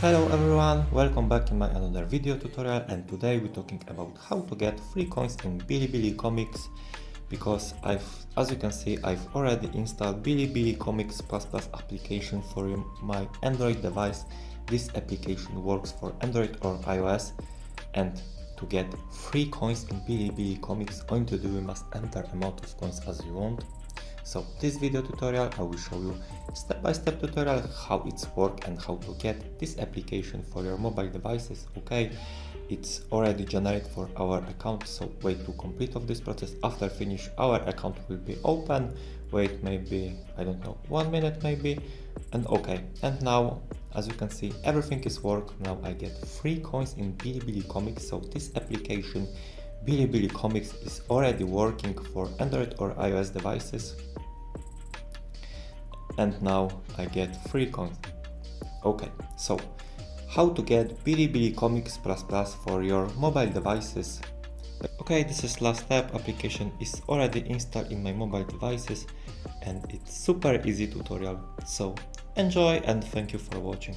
Hello everyone, welcome back to my another video tutorial, and today we're talking about how to get free coins in Bilibili Comics, because as you can see, I've already installed Bilibili Comics Plus application for my Android device. This application works for Android or iOS, and to get free coins in Bilibili Comics, all you do, you must enter amount of coins as you want. So this video tutorial I will show you step-by-step tutorial how it's work and how to get this application for your mobile devices. Okay, it's already generated for our account, so wait to complete of this process. After finish, our account will be open. Wait maybe, I don't know, 1 minute maybe, and okay. And now, as you can see, everything is work. Now I get free coins in Bilibili Comics. So this application Bilibili Comics is already working for Android or iOS devices, and now I get free coins. Okay, so how to get Bilibili Comics Plus for your mobile devices. Okay, this is last step. Application is already installed in my mobile devices and it's super easy tutorial. So enjoy and thank you for watching.